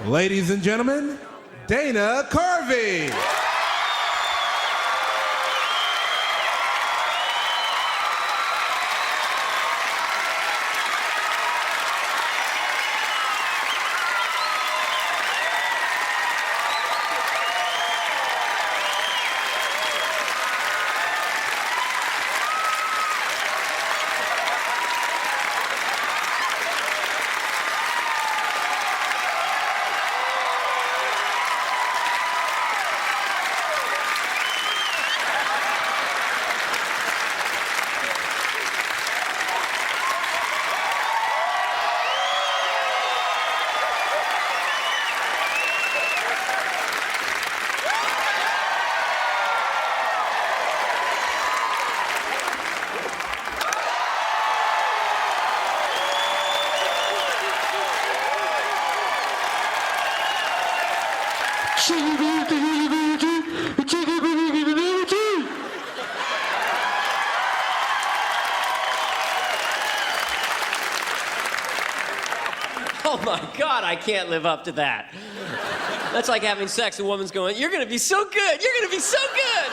Ladies and gentlemen, Dana Carvey. Oh my God, I can't live up to that. That's like having sex, a woman's going, "You're gonna be so good, you're gonna be so good."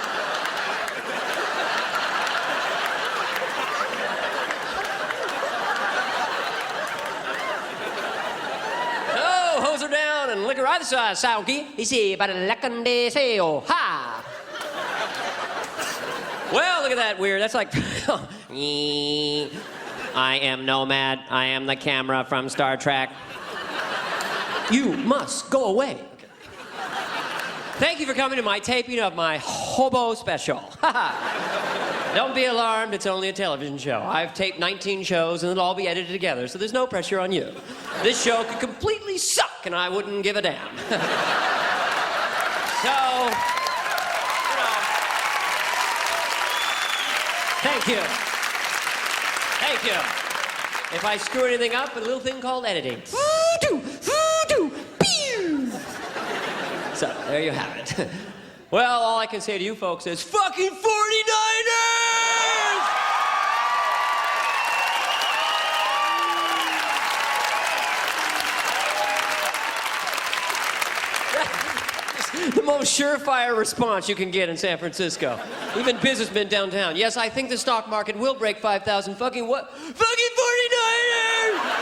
Oh, hose her down and lick her either side, Saoki. Easy, but a lekande seo, ha! Well, look at that weird, that's like, I am Nomad, I am the camera from Star Trek. You must go away. Okay. Thank you for coming to my taping of my hobo special. Don't be alarmed, it's only a television show. I've taped 19 shows and it'll all be edited together, so there's no pressure on you. This show could completely suck and I wouldn't give a damn. So, you know, thank you. Thank you. If I screw anything up, a little thing called editing. So, there you have it. Well, all I can say to you folks is, fucking 49ers! The most surefire response you can get in San Francisco. Even businessmen downtown. Yes, I think the stock market will break 5,000 fucking what? Fucking 49ers!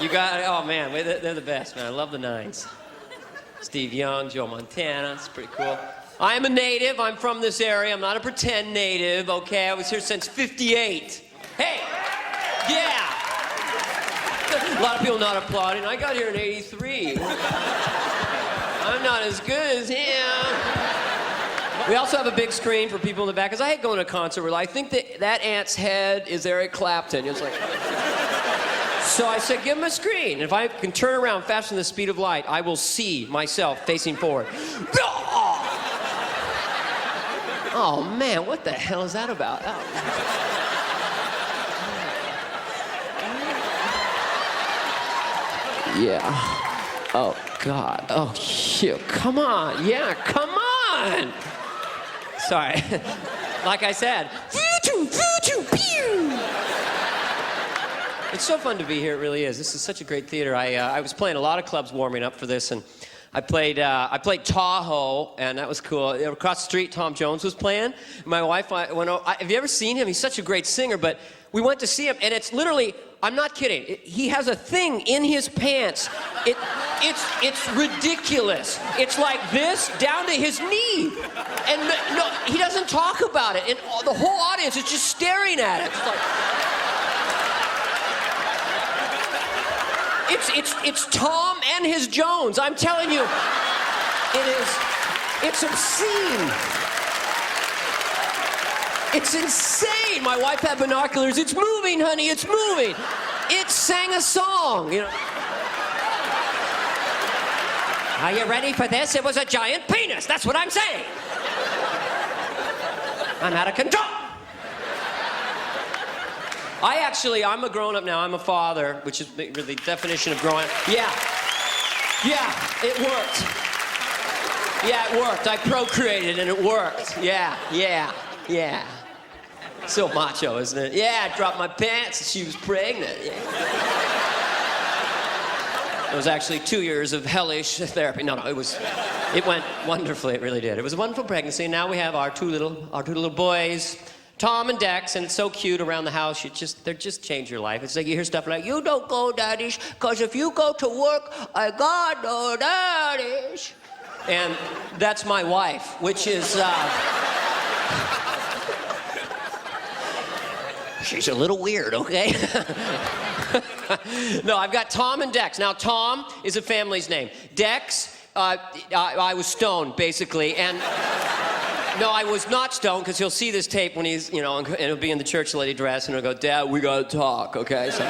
You got it. Oh, man, they're the best, man. I love the Nines. Steve Young, Joe Montana. It's pretty cool. I am a native. I'm from this area. I'm not a pretend native, okay? I was here since '58. Hey! Yeah! A lot of people not applauding. I got here in '83. I'm not as good as him. We also have a big screen for people in the back, because I hate going to a concert where I think that ant's head is Eric Clapton. It's like... So I said, give him a screen. If I can turn around faster than the speed of light, I will see myself facing forward. Oh, man, what the hell is that about? Oh. Yeah. Oh, God. Oh, shit. Come on. Yeah, come on. Sorry. Like I said. It's so fun to be here, it really is. This is such a great theater. I was playing a lot of clubs warming up for this, and I played Tahoe, and that was cool. Across the street, Tom Jones was playing. My wife went over. Have you ever seen him? He's such a great singer, but we went to see him, and it's literally, I'm not kidding, he has a thing in his pants. It's ridiculous. It's like this down to his knee. And no, he doesn't talk about it, and the whole audience is just staring at it. It's like... It's Tom and his Jones. I'm telling you, it's obscene. It's insane. My wife had binoculars. It's moving, honey, it's moving. It sang a song, you know. Are you ready for this? It was a giant penis, that's what I'm saying. I'm out of control. I'm a grown-up now. I'm a father, which is really the definition of growing up. Yeah, it worked. Yeah, it worked. I procreated and it worked. Yeah. So macho, isn't it? Yeah, I dropped my pants and she was pregnant. Yeah. It was actually 2 years of hellish therapy. No, it went wonderfully. It really did. It was a wonderful pregnancy. Now we have our two little boys, Tom and Dex, and it's so cute around the house. They just change your life. It's like you hear stuff like, "You don't go, daddies, because if you go to work, I got no daddies." And that's my wife, which is, she's a little weird, okay? No, I've got Tom and Dex. Now, Tom is a family's name. Dex, I was stoned, basically, and no, I was not stoned, because he'll see this tape when he's, and he'll be in the church lady dress, and he'll go, "Dad, we gotta talk," okay? So,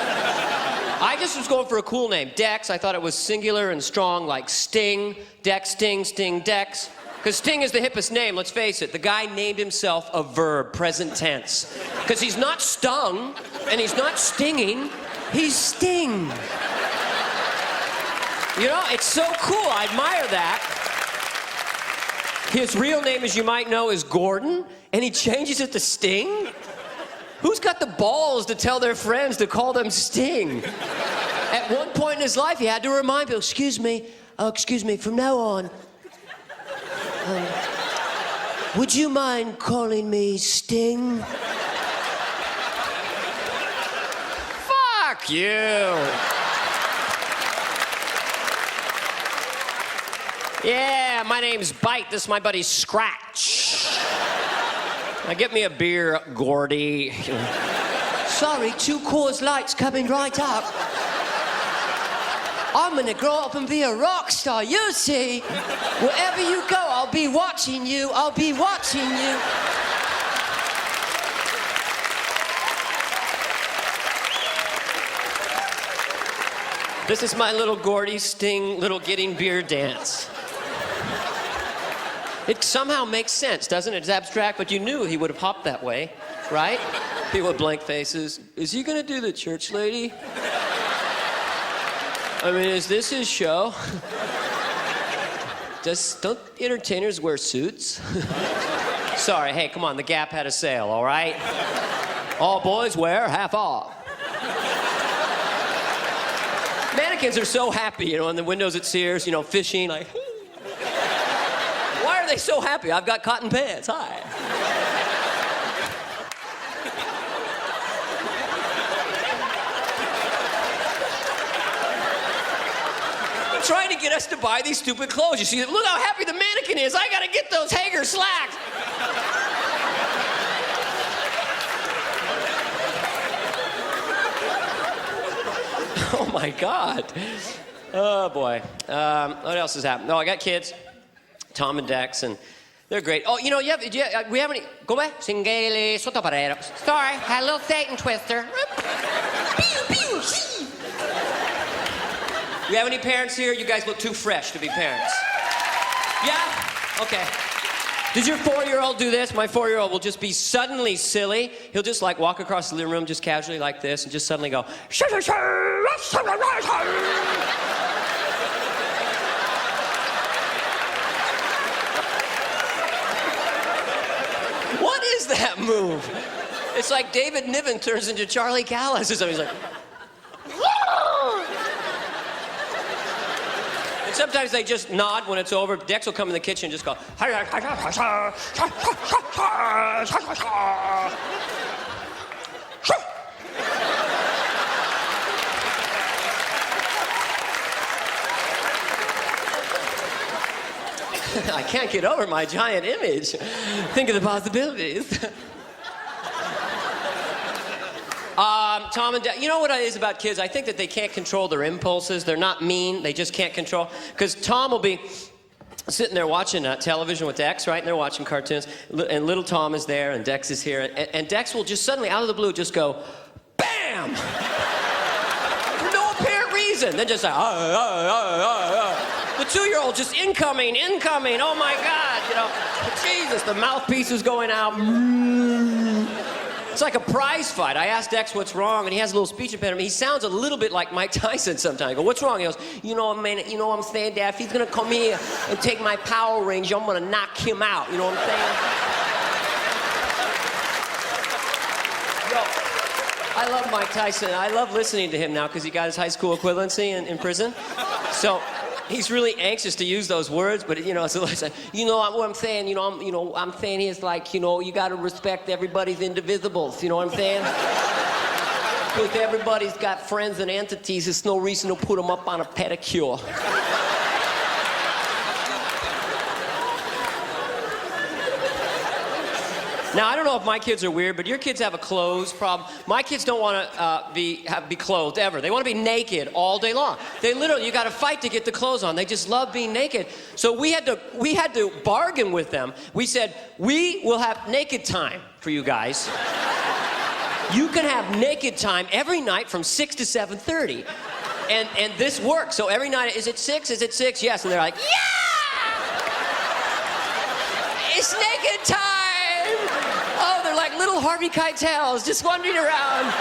I just was going for a cool name. Dex, I thought it was singular and strong, like Sting. Dex, Sting, Sting, Dex. Because Sting is the hippest name, let's face it. The guy named himself a verb, present tense. Because he's not stung, and he's not stinging, he's Sting. It's so cool, I admire that. His real name, as you might know, is Gordon, and he changes it to Sting? Who's got the balls to tell their friends to call them Sting? At one point in his life, he had to remind people, excuse me, from now on, would you mind calling me Sting? Fuck you. Yeah, my name's Bite. This is my buddy Scratch. Now get me a beer, Gordy. Sorry, 2 Coors Light's coming right up. I'm gonna grow up and be a rock star, you see. Wherever you go, I'll be watching you. I'll be watching you. This is my little Gordy Sting, little getting beer dance. It somehow makes sense, doesn't it? It's abstract, but you knew he would have hopped that way, right? People with blank faces. Is he gonna do the church lady? I mean, is this his show? Don't entertainers wear suits? Sorry, hey, come on, the Gap had a sale, all right? All boys wear half off. Mannequins are so happy, in the windows at Sears, fishing, like, why are they so happy? I've got cotton pants, hi. They're trying to get us to buy these stupid clothes. You see, look how happy the mannequin is. I gotta get those Hager slacks. Oh my God. Oh boy. What else has happened? No, I got kids, Tom and Dex, and they're great. Oh, we haven't. Go back. Singeli sotto parero. Sorry, had a little Satan twister. We have any parents here? You guys look too fresh to be parents. Yeah? Okay. Did your 4-year-old do this? My 4-year-old will just be suddenly silly. He'll just walk across the living room just casually like this and just suddenly go, what is that move? It's like David Niven turns into Charlie Callis or something. He's like, and sometimes they just nod when it's over. Dex will come in the kitchen and just go, I can't get over my giant image. Think of the possibilities. Tom and Dad, you know what it is about kids? I think that they can't control their impulses. They're not mean. They just can't control. Because Tom will be sitting there watching television with Dex, right? And they're watching cartoons. And little Tom is there, and Dex is here. And Dex will just suddenly, out of the blue, just go, BAM! For no apparent reason. Then just like, The 2-year-old just incoming. Oh my God, Jesus, the mouthpiece is going out. It's like a prize fight. I asked Dex what's wrong, and he has a little speech impediment. He sounds a little bit like Mike Tyson sometimes. I go, what's wrong? He goes, man, what I'm saying, Dad? If he's gonna come here and take my Power Ranger, I'm gonna knock him out. You know what I'm saying? I love Mike Tyson. I love listening to him now because he got his high school equivalency in prison. So he's really anxious to use those words, but it's like, what I'm saying, I'm saying is like, you got to respect everybody's indivisibles. You know what I'm saying? Because everybody's got friends and entities. There's no reason to put them up on a pedicure. Now, I don't know if my kids are weird, but your kids have a clothes problem. My kids don't want to be clothed ever. They want to be naked all day long. They literally, you got to fight to get the clothes on. They just love being naked. So we had to bargain with them. We said, we will have naked time for you guys. You can have naked time every night from 6 to 7:30. And this works. So every night, is it 6? Is it 6? Yes. And they're like, yeah! It's naked time! Oh, they're like little Harvey Keitels just wandering around.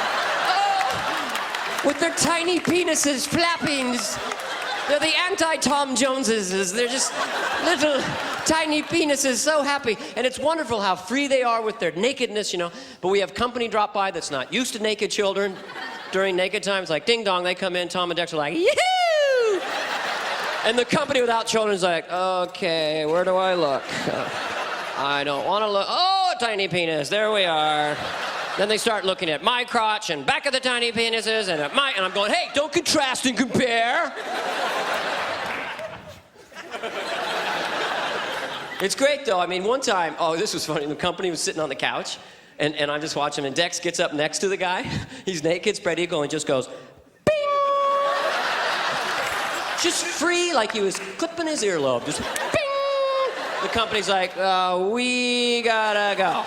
Oh, with their tiny penises flapping. They're the anti-Tom Joneses. They're just little tiny penises, so happy. And it's wonderful how free they are with their nakedness, But we have company drop by that's not used to naked children during naked times. Like, ding dong, they come in, Tom and Dex are like, yoo-hoo! And the company without children is like, okay, where do I look? I don't want to look. Oh, a tiny penis. There we are. Then they start looking at my crotch and back of the tiny penises and at my... And I'm going, hey, don't contrast and compare. It's great, though. I mean, one time... Oh, this was funny. The company was sitting on the couch, and I'm just watching him. And Dex gets up next to the guy. He's naked, spread eagle, and just goes, bing! Just free, like he was clipping his earlobe. Just... The company's like, we gotta go.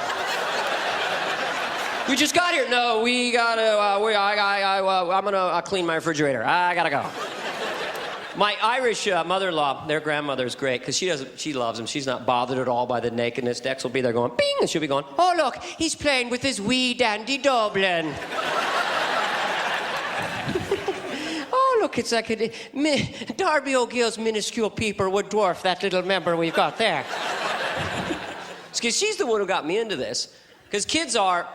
We just got here. No, we gotta, I'm gonna clean my refrigerator. I gotta go. My Irish mother-in-law, their grandmother's great, because she loves him. She's not bothered at all by the nakedness. Dex will be there going, bing, and she'll be going, oh, look, he's playing with his wee dandy Dublin. Look, it's like Darby O'Gill's minuscule peeper would dwarf that little member we've got there. Because she's the one who got me into this. Because kids are,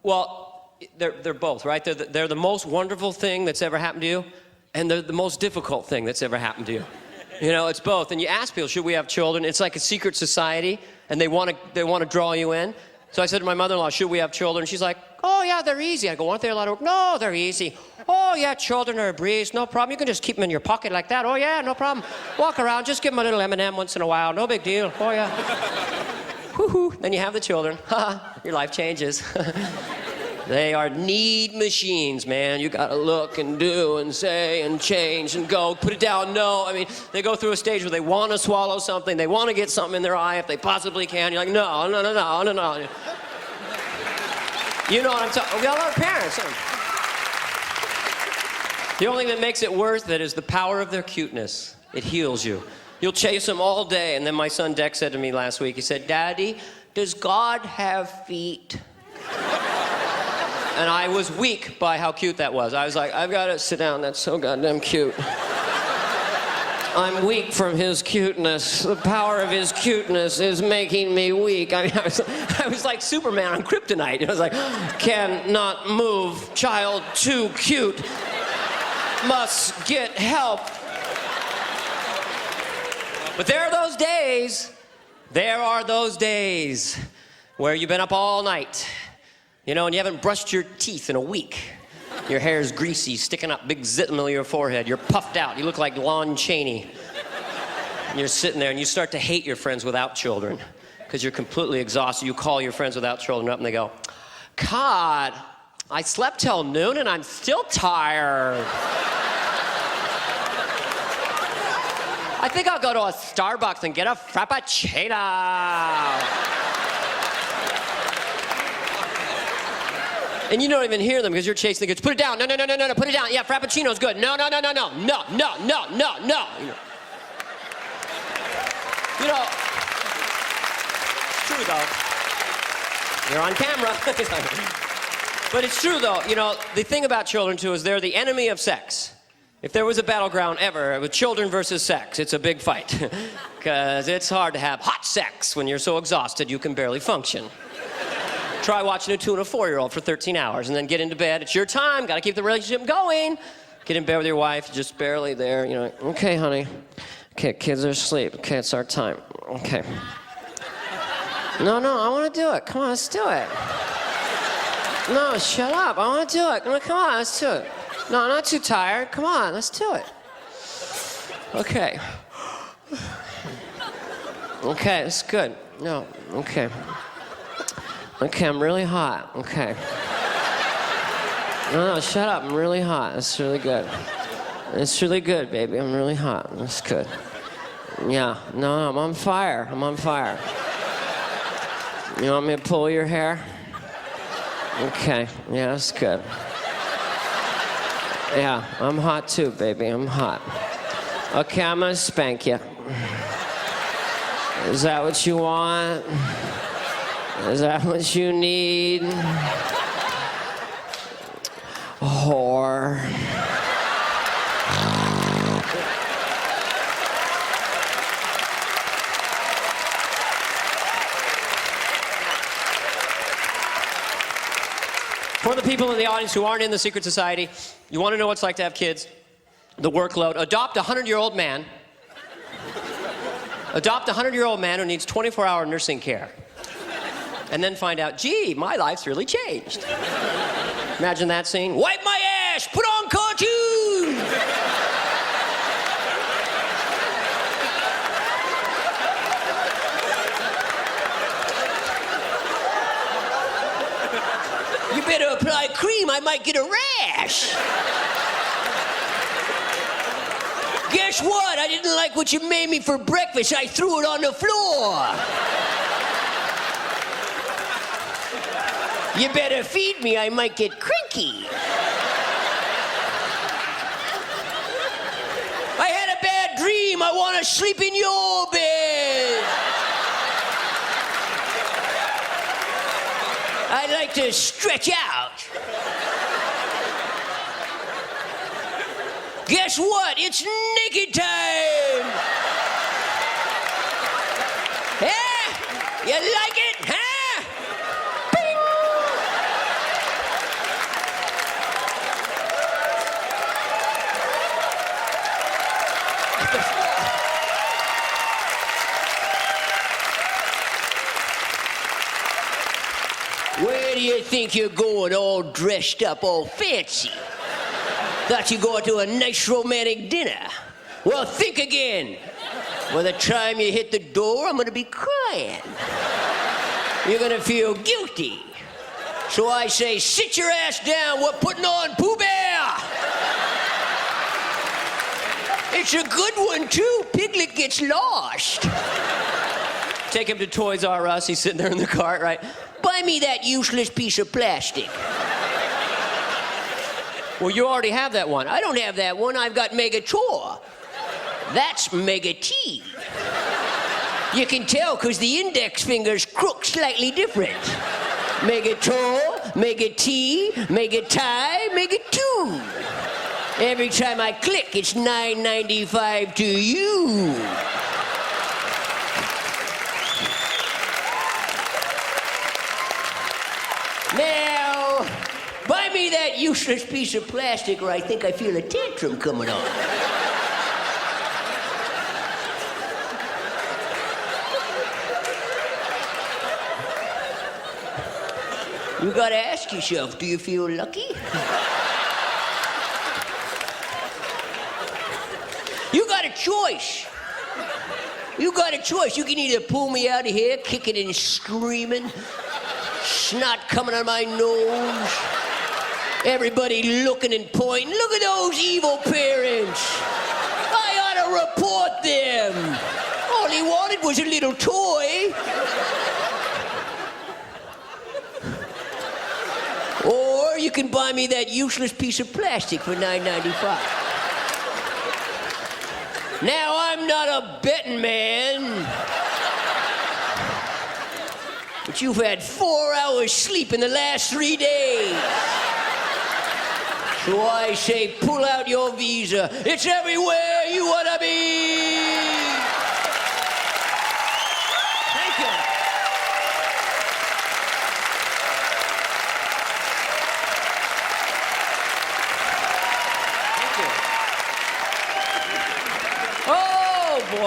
well, they're both, right? They're the most wonderful thing that's ever happened to you, and they're the most difficult thing that's ever happened to you. It's both. And you ask people, should we have children? It's like a secret society, and they want to draw you in. So I said to my mother-in-law, should we have children? She's like, oh, yeah, they're easy. I go, aren't they a lot of work? No, they're easy. Oh, yeah, children are a breeze. No problem. You can just keep them in your pocket like that. Oh, yeah, no problem. Walk around. Just give them a little M&M once in a while. No big deal. Oh, yeah. Woo-hoo. Then you have the children. Your life changes. They are need machines, man. You got to look and do and say and change and go. Put it down. No. I mean, they go through a stage where they want to swallow something. They want to get something in their eye if they possibly can. You're like, no. You know what I'm talking about. We got a lot of parents. The only thing that makes it worth it is the power of their cuteness. It heals you. You'll chase them all day. And then my son Dex said to me last week, he said, Daddy, does God have feet? And I was weak by how cute that was. I was like, I've got to sit down. That's so goddamn cute. I'm weak from his cuteness. The power of his cuteness is making me weak. I mean, I was like Superman on kryptonite. I was like, cannot move, child too cute. Must get help. But there are those days. There are those days where you've been up all night. And you haven't brushed your teeth in a week. Your hair's greasy, sticking up big zit in the middle of your forehead. You're puffed out. You look like Lon Chaney. And you're sitting there and you start to hate your friends without children because you're completely exhausted. You call your friends without children up and they go, God, I slept till noon and I'm still tired. I think I'll go to a Starbucks and get a Frappuccino. And you don't even hear them because you're chasing the kids. Put it down. No, put it down. Yeah, Frappuccino's good. No. No. It's true, though. You're on camera. But it's true, though. The thing about children, too, is they're the enemy of sex. If there was a battleground ever with children versus sex, it's a big fight. Because it's hard to have hot sex when you're so exhausted you can barely function. Try watching a 2 and a 4-year-old for 13 hours and then get into bed. It's your time. Got to keep the relationship going. Get in bed with your wife, just barely there. You know, okay, honey. Okay, kids are asleep. Okay, it's our time. Okay. No, I want to do it. Come on, let's do it. No, shut up. I want to do it. No, come on, let's do it. No, I'm not too tired. Come on, let's do it. Okay. Okay, it's good. No, okay. Okay, I'm really hot. Okay. No, shut up. I'm really hot. It's really good. It's really good, baby. I'm really hot. That's good. Yeah. No, I'm on fire. I'm on fire. You want me to pull your hair? Okay. Yeah, that's good. Yeah, I'm hot too, baby. I'm hot. Okay, I'm gonna spank you. Is that what you want? Is that what you need? Whore. For the people in the audience who aren't in the secret society, you want to know what it's like to have kids? The workload. Adopt a 100-year-old man. Adopt a 100-year-old man who needs 24-hour nursing care. And then find out, gee, my life's really changed. Imagine that scene. Wipe my ass! Put on cartoon! You better apply cream, I might get a rash. Guess what? I didn't like what you made me for breakfast. I threw it on the floor. You better feed me, I might get cranky. I had a bad dream. I want to sleep in your bed. I like to stretch out. Guess what? It's naked time. Yeah? You like it, huh? Where do you think you're going, all dressed up, all fancy? Thought you'd go to a nice romantic dinner. Well, think again. By the time you hit the door, I'm gonna be crying. You're gonna feel guilty. So I say, sit your ass down, we're putting on Pooh Bear. It's a good one, too. Piglet gets lost. Take him to Toys R Us. He's sitting there in the cart, right? Buy me that useless piece of plastic. Well, you already have that one. I don't have that one. I've got Megator. That's Mega T. You can tell because the index finger's crook slightly different. Megator, Mega T, Mega Tie, Mega 2. Every time I click, it's $9.95 to you. Now, buy me that useless piece of plastic or I think I feel a tantrum coming on. You gotta ask yourself, do you feel lucky? You got a choice. You got a choice. You can either pull me out of here, kicking and screaming, snot coming out of my nose, everybody looking and pointing. Look at those evil parents. I ought to report them. All he wanted was a little toy. Or you can buy me that useless piece of plastic for $9.95. Now, I'm not a betting man, but you've had 4 hours sleep in the last 3 days. So I say, pull out your visa. It's everywhere you want to be. Thank you.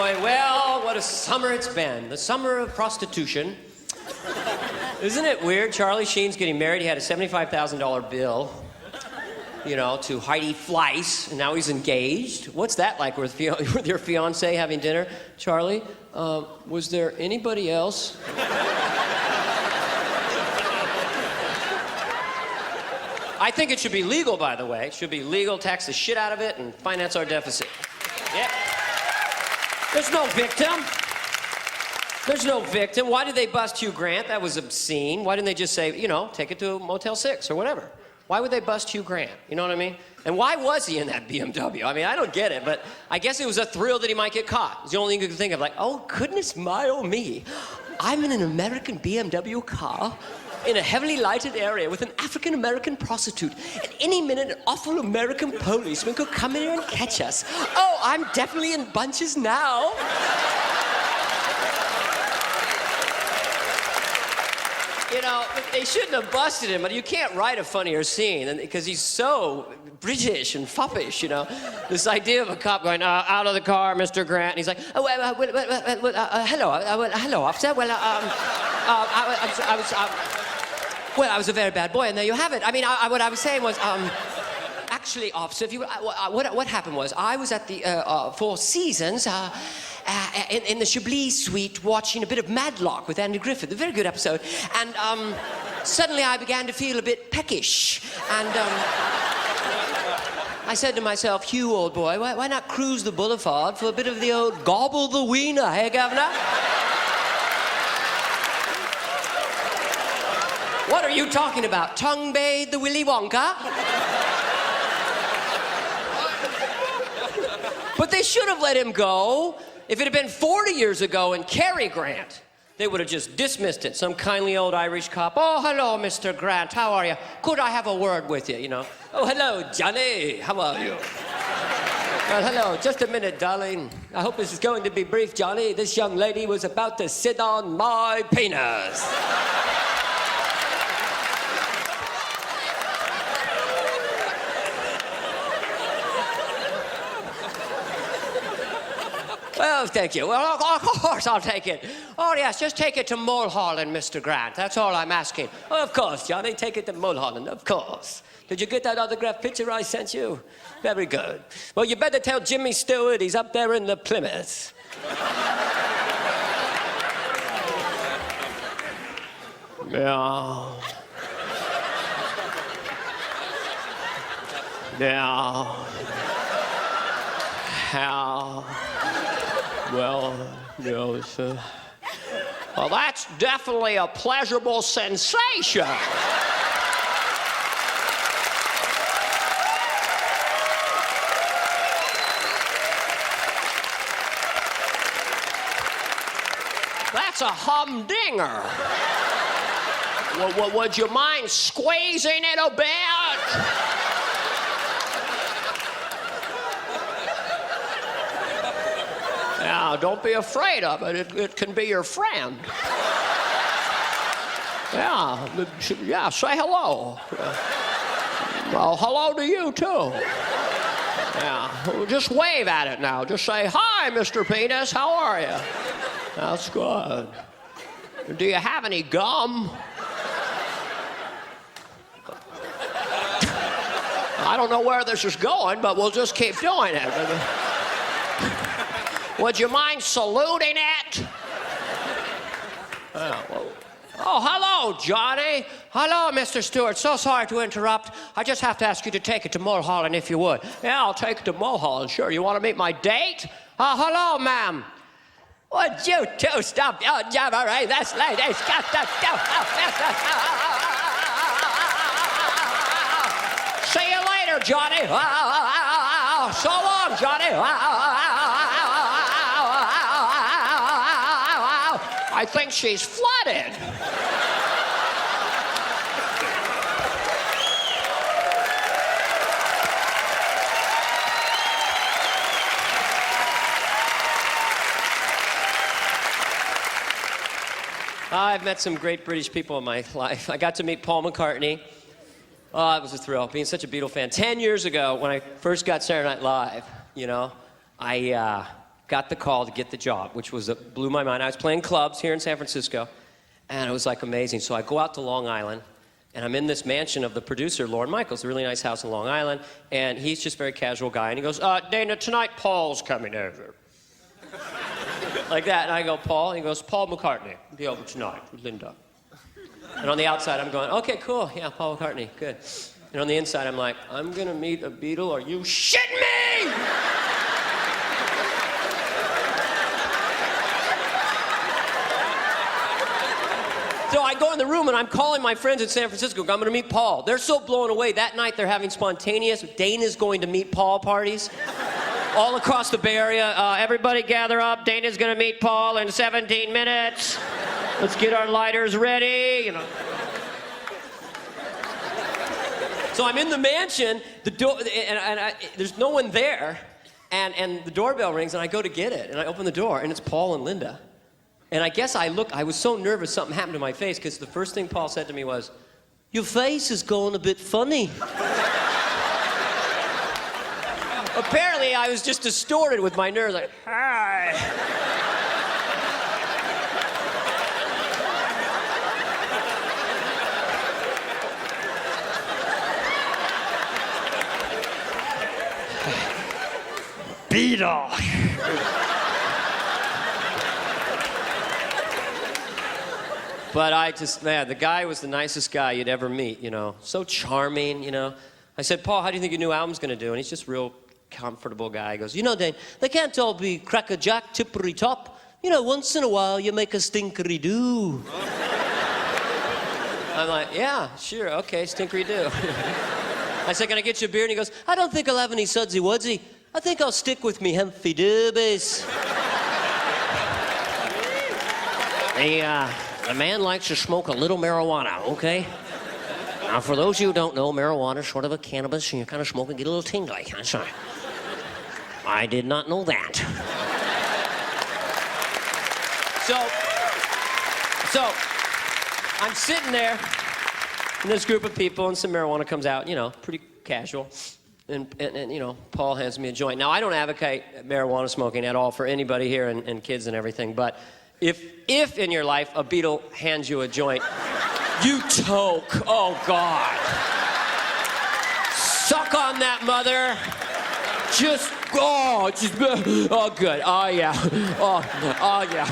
boy. Well, what a summer it's been. The summer of prostitution. Isn't it weird? Charlie Sheen's getting married. He had a $75,000 bill, you know, to Heidi Fleiss, and now he's engaged. What's that like with your fiancé having dinner? Charlie, was there anybody else? I think it should be legal, by the way. It should be legal, tax the shit out of it, and finance our deficit. Yeah. There's no victim. There's no victim. Why did they bust Hugh Grant? That was obscene. Why didn't they just say, you know, take it to Motel 6 or whatever? Why would they bust Hugh Grant? You know what I mean? And why was he in that BMW? I mean, I don't get it, but I guess it was a thrill that he might get caught. It's the only thing you could think of, like, oh, goodness my, oh me. I'm in an American BMW car in a heavily lighted area with an African-American prostitute. At any minute, an awful American policeman could come in here and catch us. Oh, I'm definitely in bunches now. You know, they shouldn't have busted him, but you can't write a funnier scene because he's so British and foppish, you know. This idea of a cop going, out of the car, Mr. Grant, and he's like, oh, hello, officer. Well, I was a very bad boy, and there you have it. I mean, what I was saying was, actually, officer, if you, what happened was, I was at the Four Seasons, in the Chablis suite watching a bit of Madlock with Andy Griffith, a very good episode, and suddenly I began to feel a bit peckish, and I said to myself, Hugh, old boy, why not cruise the boulevard for a bit of the old gobble the wiener, hey, Governor? What are you talking about? Tongue bathe the Willy Wonka? But they should have let him go. If it had been 40 years ago in Cary Grant, they would have just dismissed it. Some kindly old Irish cop. Oh, hello, Mr. Grant. How are you? Could I have a word with you, you know? Oh, hello, Johnny. How are you? Well, hello. Just a minute, darling. I hope this is going to be brief, Johnny. This young lady was about to sit on my penis. Well, thank you. Well, of course I'll take it. Oh, yes, just take it to Mulholland, Mr. Grant. That's all I'm asking. Oh, of course, Johnny, take it to Mulholland, of course. Did you get that autographed picture I sent you? Very good. Well, you better tell Jimmy Stewart he's up there in the Plymouth. Yeah. Yeah. How? Well, you know, it's, well, that's definitely a pleasurable sensation. That's a humdinger. Would you mind squeezing it a bit? Now, don't be afraid of it. It can be your friend. Yeah, say hello. Well, hello to you, too. Yeah, just wave at it now. Just say, hi, Mr. Penis, how are you? That's good. Do you have any gum? I don't know where this is going, but we'll just keep doing it. Would you mind saluting it? Oh, hello, Johnny. Hello, Mr. Stewart. So sorry to interrupt. I just have to ask you to take it to Mulholland, if you would. Yeah, I'll take it to Mulholland, sure. You want to meet my date? Hello, ma'am. Would you two stop your jabbery? This lady's got the stuff. See you later, Johnny. So long, Johnny. I think she's flooded. I've met some great British people in my life. I got to meet Paul McCartney. Oh, it was a thrill, being such a Beatle fan. 10 years ago, when I first got Saturday Night Live, you know, I got the call to get the job, which blew my mind. I was playing clubs here in San Francisco, and it was like amazing. So I go out to Long Island, and I'm in this mansion of the producer, Lorne Michaels, a really nice house in Long Island, and he's just a very casual guy, and he goes, Dana, tonight Paul's coming over. Like that, and I go, Paul? And he goes, Paul McCartney, be over tonight with Linda. And on the outside, I'm going, okay, cool, yeah, Paul McCartney, good. And on the inside, I'm like, I'm gonna meet a Beatle, are you shitting me? So I go in the room and I'm calling my friends in San Francisco. I'm going to meet Paul. They're so blown away. That night they're having spontaneous Dana's going to meet Paul parties all across the Bay Area. Everybody gather up. Dana's going to meet Paul in 17 minutes. Let's get our lighters ready. You know. So I'm in the mansion. The door and there's no one there, and the doorbell rings and I go to get it and I open the door and it's Paul and Linda. And I guess I was so nervous something happened to my face because the first thing Paul said to me was, your face is going a bit funny. Apparently, I was just distorted with my nerves, like, hi. Beatle. But the guy was the nicest guy you'd ever meet, you know. So charming, you know. I said, Paul, how do you think your new album's going to do? And he's just a real comfortable guy. He goes, you know, Dane, they can't all be crackerjack, tippery top. You know, once in a while you make a stinkery do. I'm like, yeah, sure, okay, stinkery do. I said, can I get you a beer? And he goes, I don't think I'll have any sudsy wudsy. I think I'll stick with me hemphy doobies. A man likes to smoke a little marijuana, okay? Now, for those of you who don't know, marijuana is sort of a cannabis, and you kind of smoke and get a little tingly. That's right. I did not know that. So, I'm sitting there in this group of people, and some marijuana comes out, you know, pretty casual. And you know, Paul hands me a joint. Now, I don't advocate marijuana smoking at all for anybody here and kids and everything, but if in your life a Beatle hands you a joint, you toke. Oh, God. Suck on that, mother. Oh, good. Oh, yeah. Oh, yeah.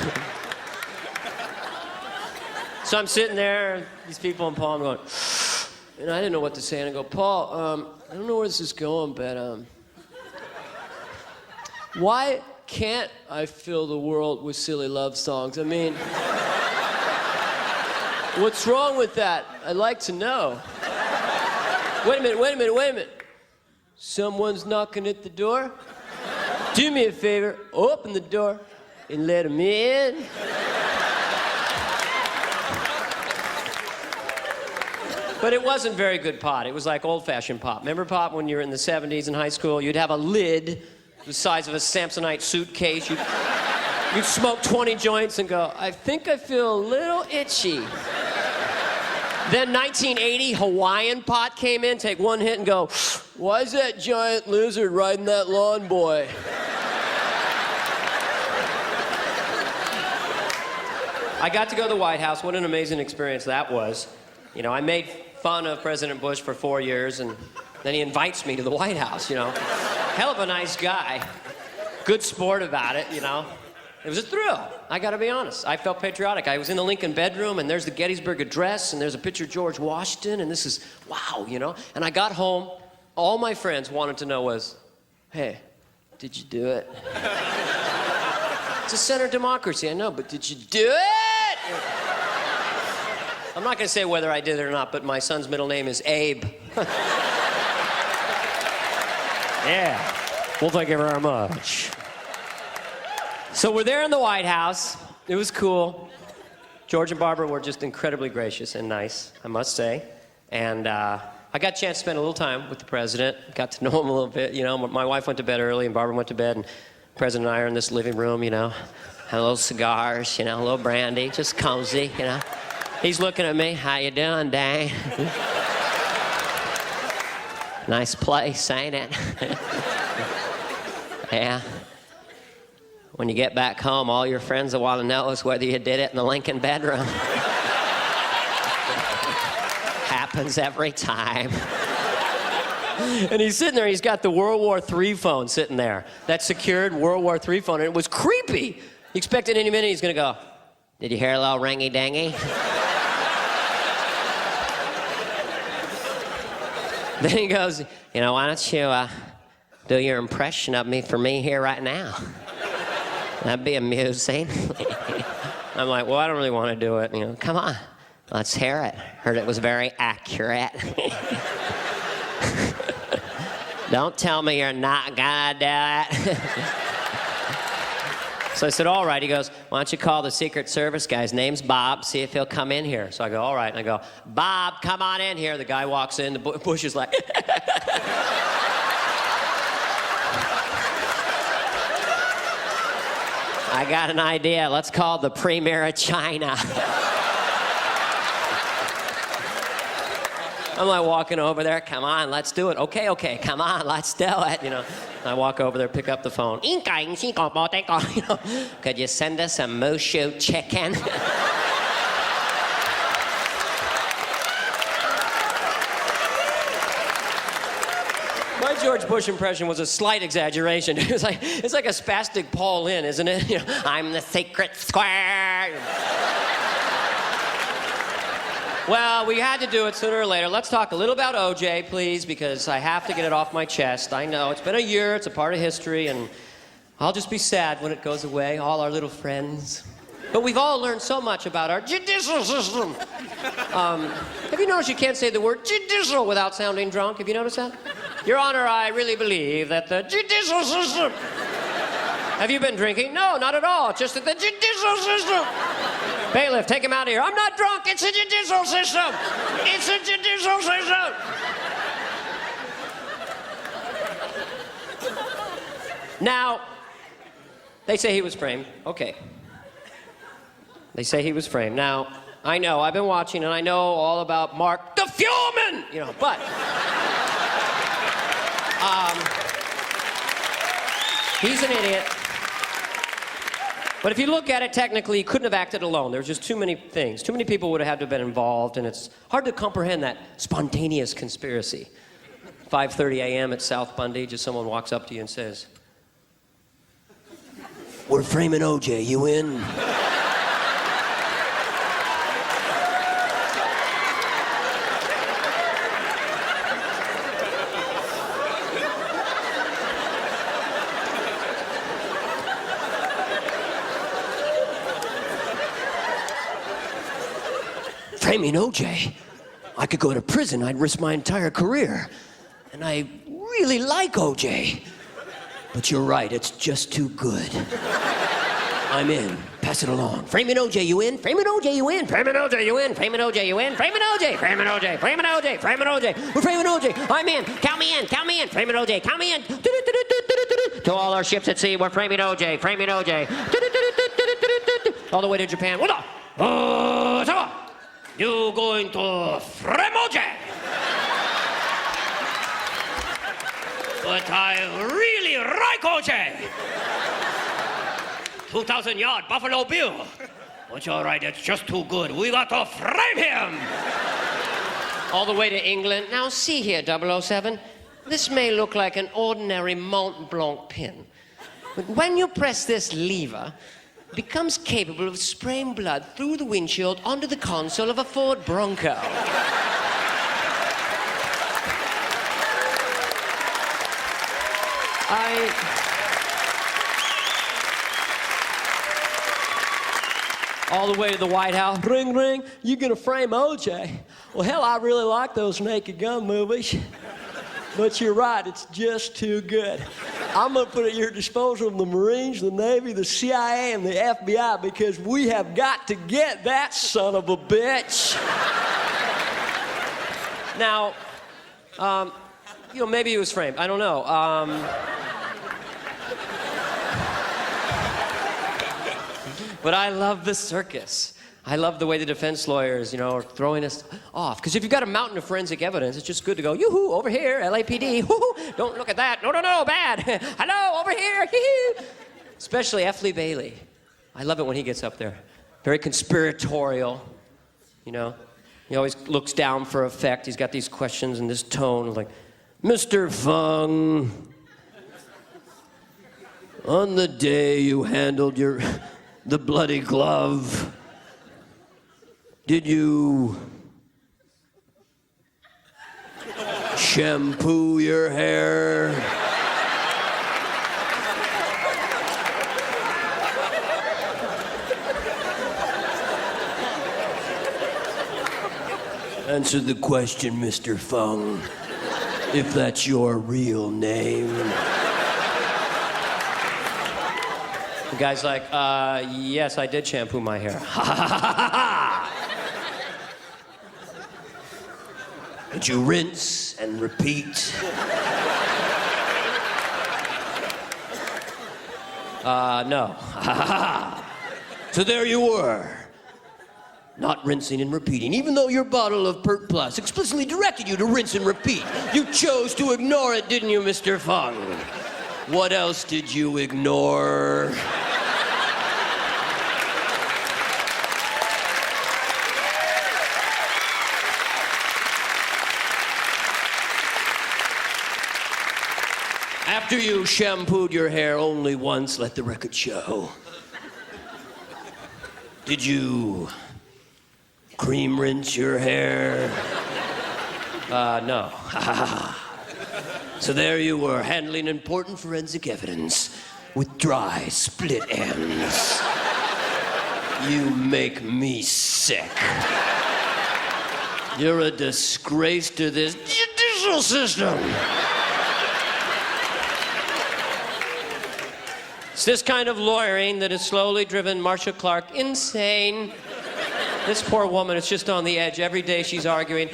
So I'm sitting there, these people and Paul, I'm going, and I didn't know what to say. And I go, Paul, I don't know where this is going, but why can't I fill the world with silly love songs? I mean, what's wrong with that? I'd like to know. Wait a minute. Someone's knocking at the door? Do me a favor, open the door and let him in. But it wasn't very good pot. It was like old-fashioned pop. Remember pop when you were in the 70s in high school? You'd have a lid the size of a Samsonite suitcase. You'd smoke 20 joints and go, I think I feel a little itchy. Then 1980, Hawaiian pot came in, take one hit and go, why is that giant lizard riding that lawn boy? I got to go to the White House. What an amazing experience that was. You know, I made fun of President Bush for 4 years, and then he invites me to the White House, you know. Hell of a nice guy. Good sport about it, you know. It was a thrill, I gotta be honest. I felt patriotic. I was in the Lincoln bedroom, and there's the Gettysburg Address, and there's a picture of George Washington, and this is, wow, you know. And I got home, all my friends wanted to know was, hey, did you do it? It's a center democracy, I know, but did you do it? I'm not gonna say whether I did it or not, but my son's middle name is Abe. Yeah, well, thank you very much. So we're there in the White House. It was cool. George and Barbara were just incredibly gracious and nice, I must say. And I got a chance to spend a little time with the president. Got to know him a little bit, you know. My wife went to bed early and Barbara went to bed, and the president and I are in this living room, you know. Had a little cigars, you know, a little brandy, just cozy, you know. He's looking at me, how you doing, Dang? Nice place, ain't it? Yeah. When you get back home, all your friends will want to know is whether you did it in the Lincoln bedroom. Happens every time. And he's sitting there, he's got the World War III phone sitting there. That secured World War III phone, and it was creepy. You expected any minute he's gonna go, "Did you hear a little ringy-dingy?" Then he goes, "You know, why don't you do your impression of me for me here right now? That'd be amusing." I'm like, "Well, I don't really want to do it. You know, come on, let's hear it. Heard it was very accurate." "Don't tell me you're not gonna do it." So I said, "All right." He goes, "Why don't you call the Secret Service guy? His name's Bob. See if he'll come in here." So I go, "All right." And I go, "Bob, come on in here." The guy walks in. The Bush is like, "I got an idea. Let's call the Premier of China." I'm like walking over there, "Come on, let's do it." Okay, come on, let's do it, you know. I walk over there, pick up the phone. "You know, could you send us a Mushu chicken?" My George Bush impression was a slight exaggeration. It's like a spastic Paul Lynde, isn't it? You know, "I'm the secret square." Well, we had to do it sooner or later. Let's talk a little about OJ, please, because I have to get it off my chest. I know, it's been a year, it's a part of history, and I'll just be sad when it goes away, all our little friends. But we've all learned so much about our judicial system. Have you noticed you can't say the word judicial without sounding drunk? Have you noticed that? "Your Honor, I really believe that the judicial system..." Have you been drinking? No, not at all, just that the judicial system... Bailiff, take him out of here. "I'm not drunk, it's a judicial system. It's a judicial system." Now, they say he was framed. Okay. They say he was framed. Now, I know, I've been watching, and I know all about Mark the Fuhrman, you know, but... he's an idiot. But if you look at it, technically, he couldn't have acted alone. There's just too many things. Too many people would have had to have been involved, and it's hard to comprehend that spontaneous conspiracy. 5:30 a.m. at South Bundy, just someone walks up to you and says, "We're framing OJ, you in?" "Framing OJ? I could go to prison. I'd risk my entire career. And I really like OJ. But you're right, it's just too good. I'm in. Pass it along. Framing OJ, you in? Framing OJ, you in? Framing OJ, you in? Framing OJ, you in? Framing OJ, framing OJ, framing OJ, framing OJ. We're framing OJ. I'm in. Count me in, count me in. Framing OJ, count me in. To all our ships at sea, we're framing OJ, framing OJ. All the way to Japan. Hold on. You going to frame OJ? But I really like OJ. 2,000-yard Buffalo Bill. But you're right, it's just too good. We got to frame him. All the way to England. Now see here, 007. This may look like an ordinary Mont Blanc pin. But when you press this lever, it becomes capable of spraying blood through the windshield onto the console of a Ford Bronco. All the way to the White House. Ring, ring, you gonna frame OJ? Well, hell, I really like those Naked Gun movies. But you're right, it's just too good. I'm gonna put it at your disposal of the Marines, the Navy, the CIA, and the FBI because we have got to get that son of a bitch. Now, you know, maybe he was framed. I don't know. But I love the circus. I love the way the defense lawyers, you know, are throwing us off. Because if you've got a mountain of forensic evidence, it's just good to go, yoo-hoo, over here, LAPD, whoo-hoo, don't look at that, no, no, no, bad. Hello, over here, hee-hee. especially F. Lee Bailey. I love it when he gets up there. Very conspiratorial, you know. He always looks down for effect. He's got these questions and this tone like, Mr. Fung, on the day you handled the bloody glove, did you shampoo your hair? Answer the question, Mr. Fung, if that's your real name. The guy's like, yes, I did shampoo my hair. Did you rinse and repeat? No. So there you were. Not rinsing and repeating, even though your bottle of Pert Plus explicitly directed you to rinse and repeat. You chose to ignore it, didn't you, Mr. Fung? What else did you ignore? After you shampooed your hair only once, let the record show. Did you cream rinse your hair? No. So there you were, handling important forensic evidence with dry, split ends. You make me sick. You're a disgrace to this judicial system. It's this kind of lawyering that has slowly driven Marcia Clark insane. This poor woman is just on the edge. Every day she's arguing.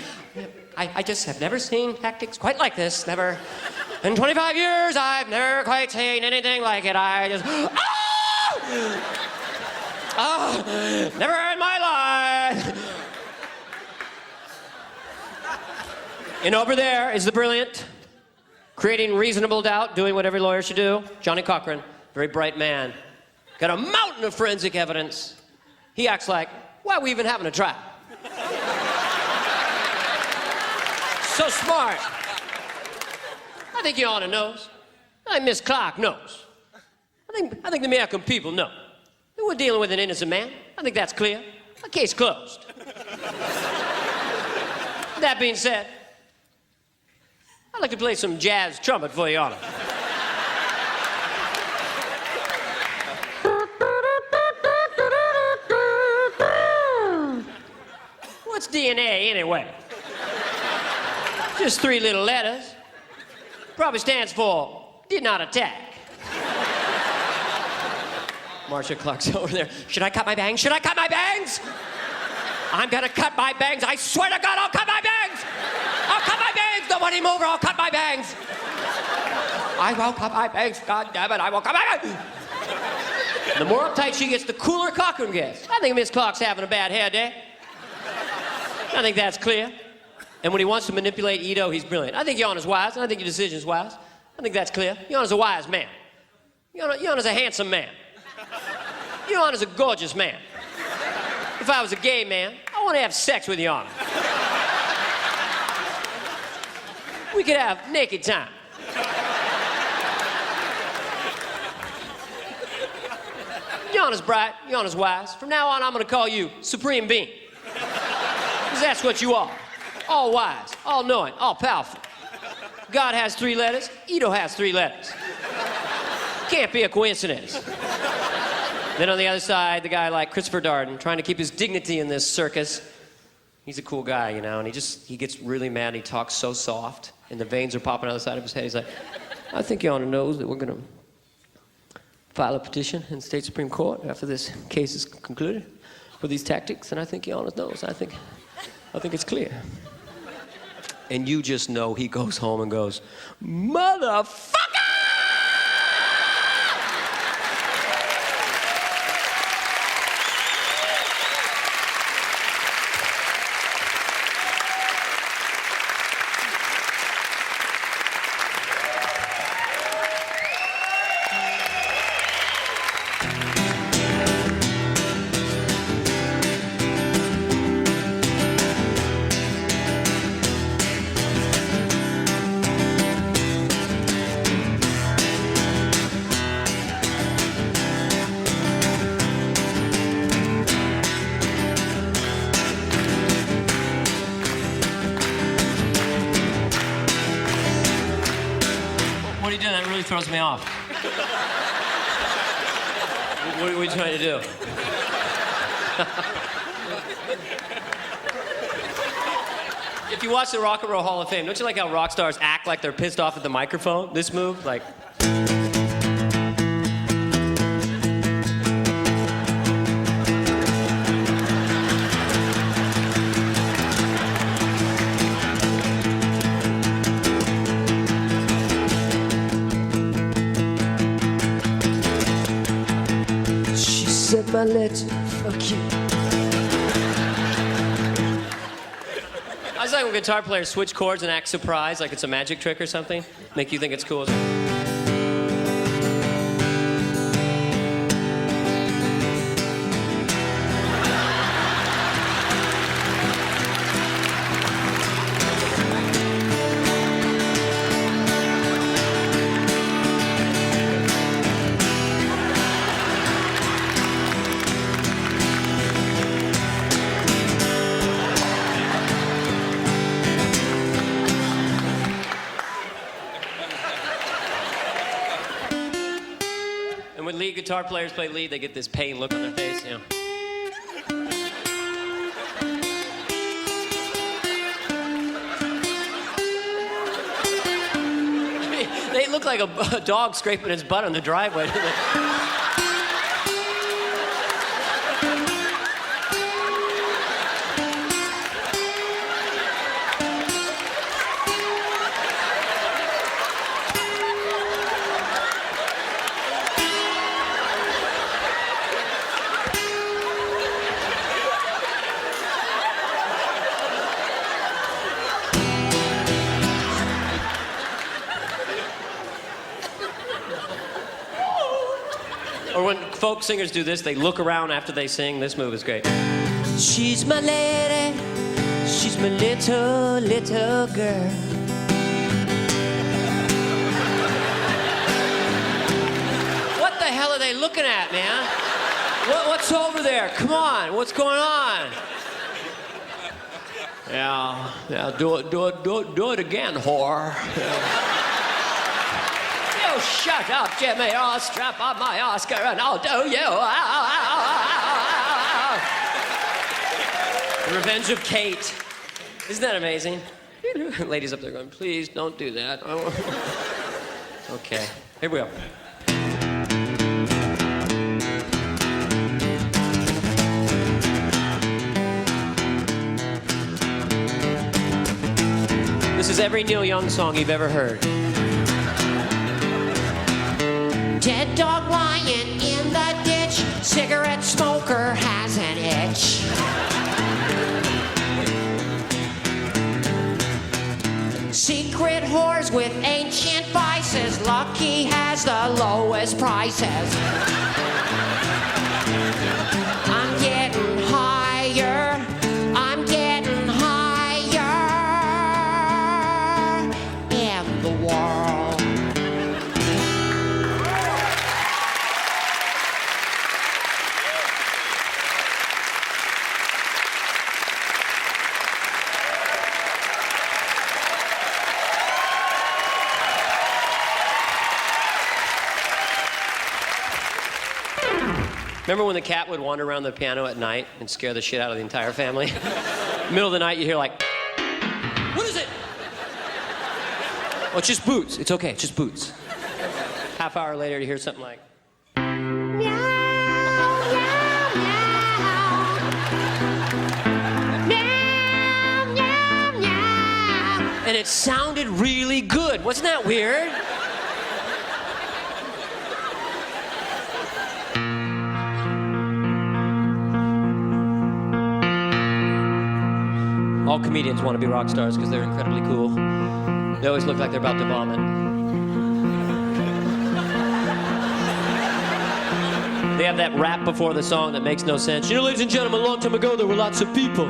I just have never seen tactics quite like this. Never. In 25 years, I've never quite seen anything like it. I just... never in my life. And over there is the brilliant, creating reasonable doubt, doing what every lawyer should do, Johnny Cochran. Very bright man. Got a mountain of forensic evidence. He acts like, why are we even having a trial? So smart. I think Your Honor knows. I think Miss Clark knows. I think the American people know that we're dealing with an innocent man. I think that's clear. A case closed. That being said, I'd like to play some jazz trumpet for Your Honor. What's DNA anyway? Just 3 little letters. Probably stands for did not attack. Marcia Clark's over there. Should I cut my bangs? Should I cut my bangs? I'm gonna cut my bangs. I swear to God, I'll cut my bangs. I'll cut my bangs. Nobody move or I'll cut my bangs. I will cut my bangs. God damn it, I will cut my bangs. The more uptight she gets, the cooler Cochran gets. I think Miss Clark's having a bad hair day. I think that's clear. And when he wants to manipulate Ito, he's brilliant. I think Your Honor's wise, and I think your decision's wise. I think that's clear. Your Honor's a wise man. Your Honor's a handsome man. Your Honor's a gorgeous man. If I was a gay man, I want to have sex with Your Honor. We could have naked time. Your Honor's bright, Your Honor's wise. From now on, I'm going to call you Supreme Being. Because that's what you are. All wise, all knowing, all powerful. God has 3 letters, Ito has 3 letters. Can't be a coincidence. Then on the other side, the guy like Christopher Darden, trying to keep his dignity in this circus. He's a cool guy, you know, and he gets really mad and he talks so soft, and the veins are popping out the side of his head. He's like, I think Your Honor knows that we're going to file a petition in the state Supreme Court after this case is concluded for these tactics, and I think Your Honor knows. I think it's clear. And you just know he goes home and goes, motherfucker! throws me off. What are we trying to do? If you watch the Rock and Roll Hall of Fame, don't you like how rock stars act like they're pissed off at the microphone? This move, like... She said my letter, fuck you. I was like when guitar players switch chords and act surprised, like it's a magic trick or something. Make you think it's cool. And when lead guitar players play lead, they get this pain look on their face, you know. They look like a dog scraping its butt on the driveway. Or when folk singers do this, they look around after they sing. This move is great. She's my lady. She's my little, little girl. What the hell are they looking at, man? What's over there? Come on, what's going on? Yeah, do it again, whore. Yeah. Oh, shut up, Jimmy. I'll strap on my Oscar and I'll do you. The Revenge of Kate. Isn't that amazing? Ladies up there going, please don't do that. Okay, here we go. This is every Neil Young song you've ever heard. Dead dog lying in the ditch, cigarette smoker has an itch. Secret whores with ancient vices, Lucky has the lowest prices. I'm getting higher, I'm getting higher in the world. Remember when the cat would wander around the piano at night and scare the shit out of the entire family? Middle of the night, you hear like, what is it? Oh, it's just Boots. It's okay, it's just Boots. Half hour later, you hear something like, meow, meow, meow, meow, meow. And it sounded really good. Wasn't that weird? All comedians want to be rock stars because they're incredibly cool. They always look like they're about to vomit. They have that rap before the song that makes no sense. You know, ladies and gentlemen, a long time ago there were lots of people.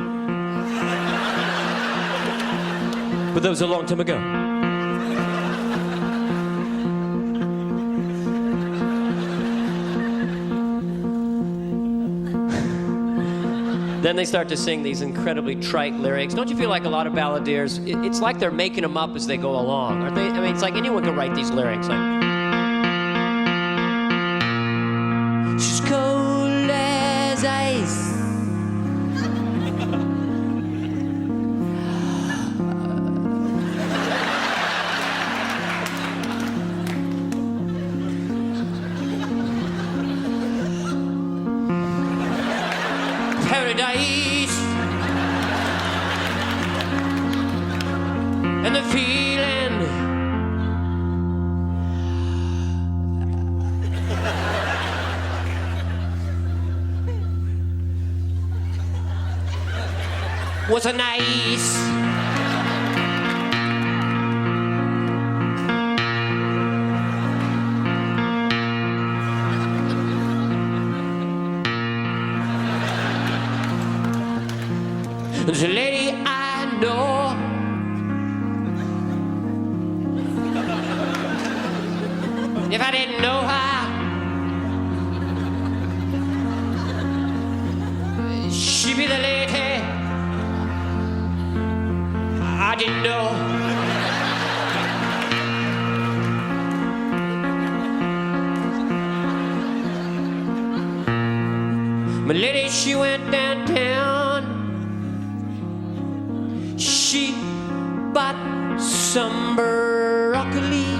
But that was a long time ago. Then they start to sing these incredibly trite lyrics. Don't you feel like a lot of balladeers, it's like they're making them up as they go along, aren't they? I mean, it's like anyone could write these lyrics. Like, she's cold as ice. Paradise and the feeling was a nice. There's a lady I know. If I didn't know her, she'd be the lady I didn't know. My lady, she went downtown. She bought some broccoli.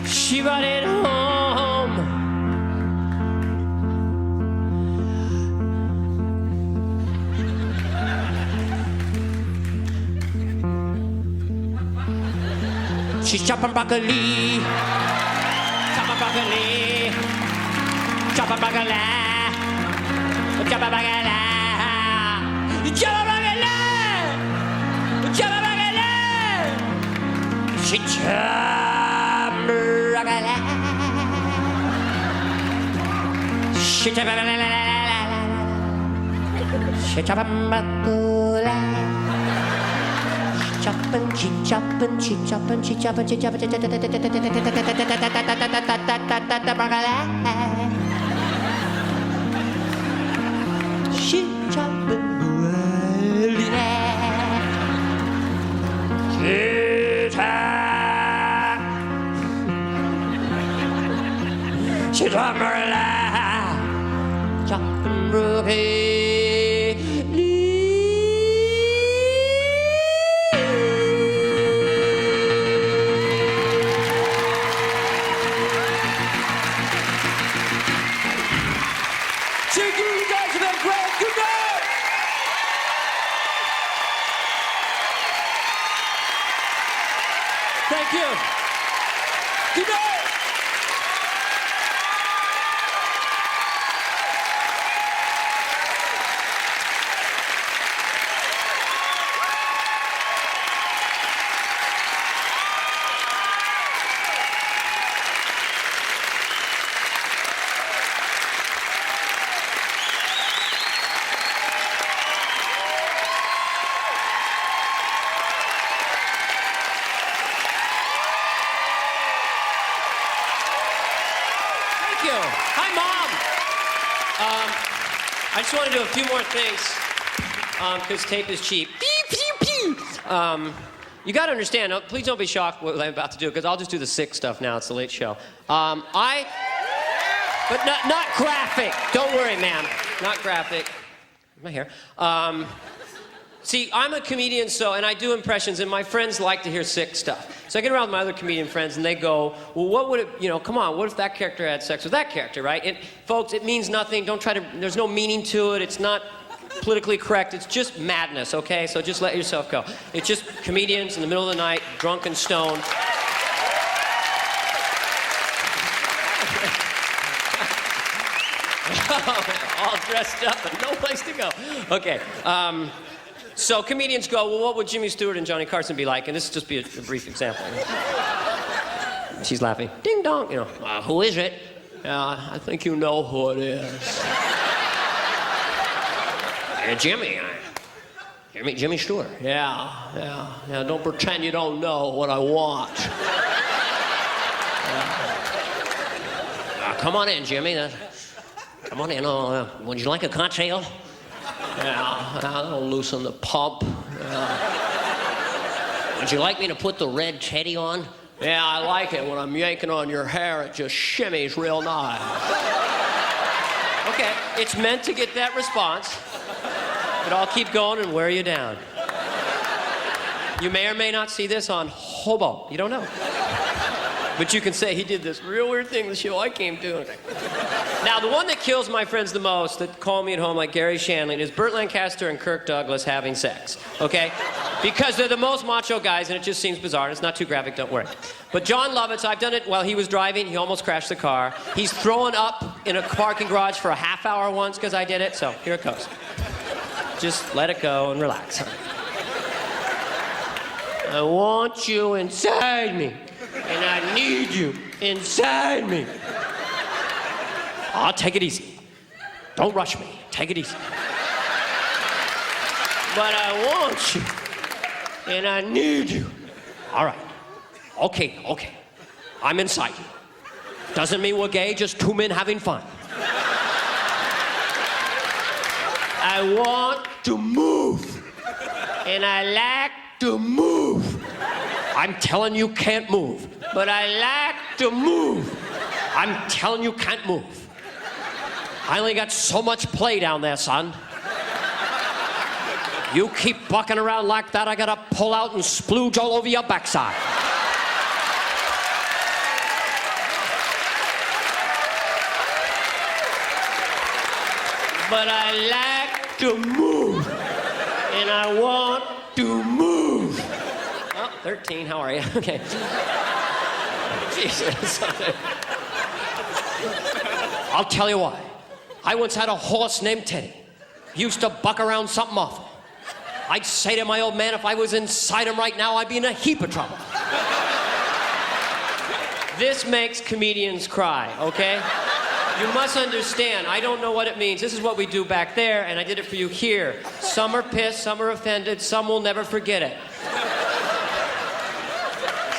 She brought it home. She's chopping broccoli. Chopping broccoli. Chopping broccoli. Choppa bagala, choppa bagala, choppa bagala. She choppa bagala, she choppa bagala, she choppa bagala. She choppin', she choppin', she choppin', she choppin', she choppin', bagala. She choppin' really. She choppin' choppin' broccoli. Thank you, you guys have been great. Good night. Thank you. Good night. Hi, Mom. I just want to do a few more things because tape is cheap. You got to understand, please don't be shocked what I'm about to do because I'll just do the sick stuff now. It's the late show. But not graphic. Don't worry, ma'am. Not graphic. My hair. See, I'm a comedian, and I do impressions, and my friends like to hear sick stuff. So I get around with my other comedian friends, and they go, well, what would it, come on, what if that character had sex with that character, right? Folks, it means nothing. Don't try to, there's no meaning to it. It's not politically correct. It's just madness, okay? So just let yourself go. It's just comedians in the middle of the night, drunk and stoned. All dressed up and no place to go. Okay. So comedians go, well, what would Jimmy Stewart and Johnny Carson be like? And this will just be a brief example. She's laughing. Ding dong. Who is it? I think you know who it is. Jimmy. Jimmy Stewart. Yeah. Don't pretend you don't know what I want. Come on in, Jimmy. Come on in. Would you like a cocktail? Yeah, that'll loosen the pump. Would you like me to put the red teddy on? Yeah, I like it. When I'm yanking on your hair, it just shimmies real nice. Okay, it's meant to get that response, but I'll keep going and wear you down. You may or may not see this on Hobo. You don't know. But you can say he did this real weird thing the show I came to. Now, the one that kills my friends the most, that call me at home like Gary Shandling, is Burt Lancaster and Kirk Douglas having sex, okay? Because they're the most macho guys, and it just seems bizarre. It's not too graphic, don't worry. But John Lovitz, I've done it while he was driving. He almost crashed the car. He's thrown up in a parking garage for a half hour once because I did it, so here it goes. Just let it go and relax. I want you inside me, and I need you inside me. I'll take it easy. Don't rush me. Take it easy. But I want you, and I need you. All right. Okay. I'm inside you. Doesn't mean we're gay, just two men having fun. I want to move, and I like to move. I'm telling you can't move, but I like to move. I'm telling you can't move. I only got so much play down there, son. You keep bucking around like that, I gotta pull out and splooge all over your backside. But I like to move, and I want to move. Oh, 13, how are you? Okay. Jesus. I'll tell you why. I once had a horse named Teddy. He used to buck around something awful. I'd say to my old man, if I was inside him right now, I'd be in a heap of trouble. This makes comedians cry, okay? You must understand, I don't know what it means. This is what we do back there, and I did it for you here. Some are pissed, some are offended, some will never forget it.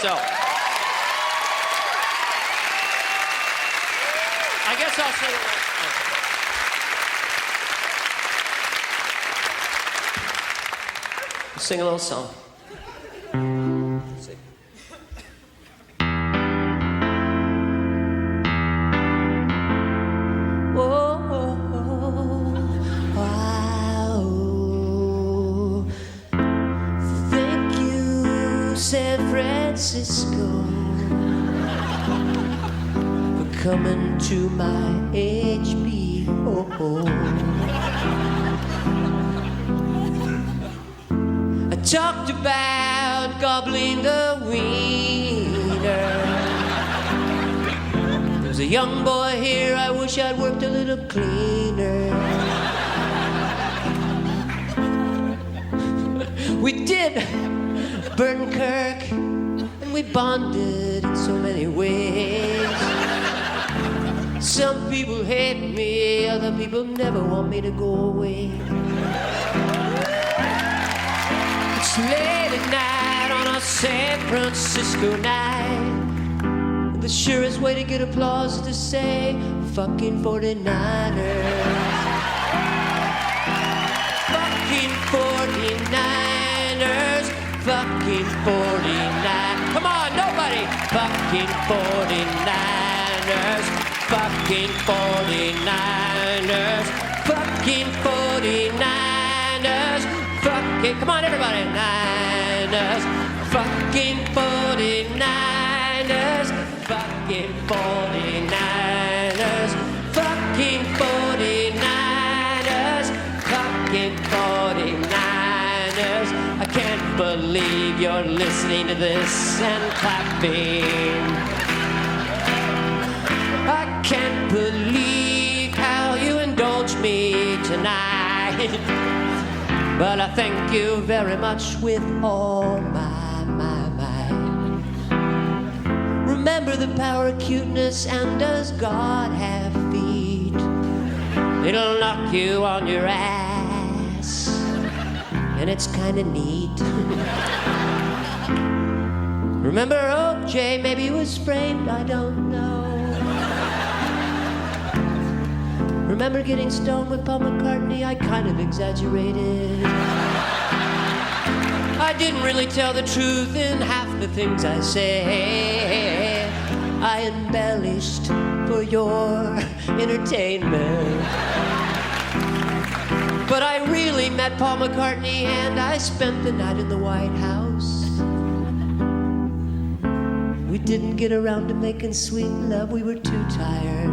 So, I guess I'll say it. Sing a little song. Sing. Thank you, San Francisco, for coming to my HBO. I talked about gobbling the wiener. There's a young boy here, I wish I'd worked a little cleaner. We did burn Kirk, and we bonded in so many ways. Some people hate me, other people never want me to go away. It's late at night on a San Francisco night. The surest way to get applause is to say, fucking 49ers. Fucking 49ers. Fucking 49. Come on, nobody. Fucking 49ers. Fucking 49ers. Fucking 49ers. Fucking, come on, everybody. Niners. Fucking 49ers. Fucking 49ers. Fucking 49ers. Fucking 49ers. I can't believe you're listening to this and clapping. I can't believe how you indulge me tonight. But I thank you very much with all my might. Remember the power of cuteness, and does God have feet? It'll knock you on your ass, and it's kinda neat. Remember OJ, maybe he was framed, I don't know. Remember getting stoned with Paul McCartney? I kind of exaggerated. I didn't really tell the truth in half the things I said. I embellished for your entertainment. But I really met Paul McCartney and I spent the night in the White House. We didn't get around to making sweet love, we were too tired.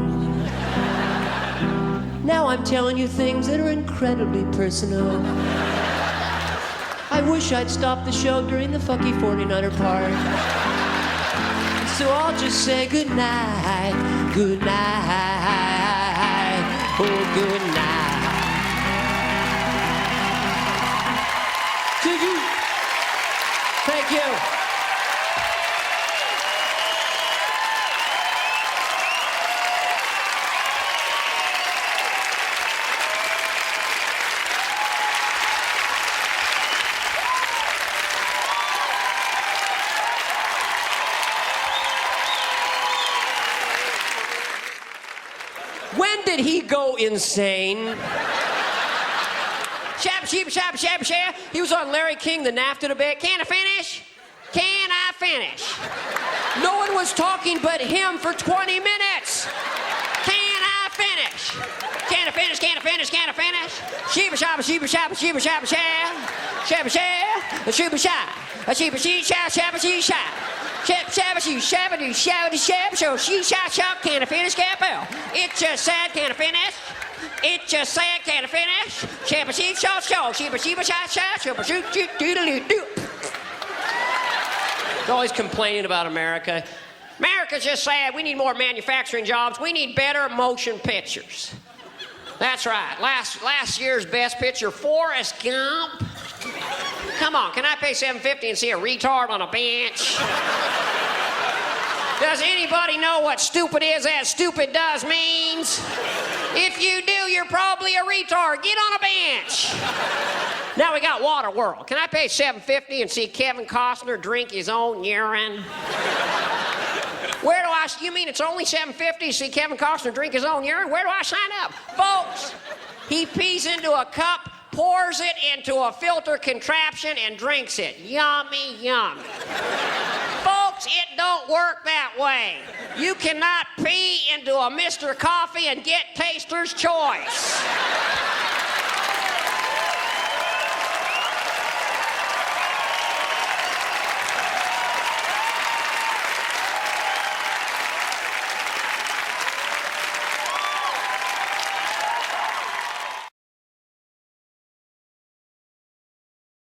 Now I'm telling you things that are incredibly personal. I wish I'd stopped the show during the fucky 49er part. So I'll just say good night, good night, oh good night. Did you? Thank you. When did he go insane? Shab, sheep, shab, shab, shab. He was on Larry King, the NAFTA debate. Can I finish? Can I finish? No one was talking but him for 20 minutes. Can I finish? Can I finish? Can I finish? Can I finish? Sheba, shaba, sheba, shaba, sheba, shaba, shab. Shabba, shab. A sheba, shab. A sheba, she, shab, shabba, she, shab. Shab, shabba, she, shabba, do, shabba, shab. So she, shab, shab. Can I finish? Capel. It just said, can I finish? It just said, can I finish? Shabba, sheep, shaw, shaw. Sheba, sheba, shab, shab. Shabba, shoot, shoot, doodle-doo. Always complaining about America. America's just sad. We need more manufacturing jobs. We need better motion pictures. That's right. Last year's best picture, Forrest Gump. Come on, can I pay $7.50 and see a retard on a bench? Does anybody know what stupid is as stupid does means? If you do, you're probably a retard. Get on a bench. Now we got Waterworld. Can I pay $7.50 and see Kevin Costner drink his own urine? Where do I, you mean it's only $7.50 to see Kevin Costner drink his own urine? Where do I sign up? Folks, he pees into a cup, pours it into a filter contraption, and drinks it. Yummy, yummy. Folks, it don't work that way. You cannot pee into a Mr. Coffee and get Taster's Choice.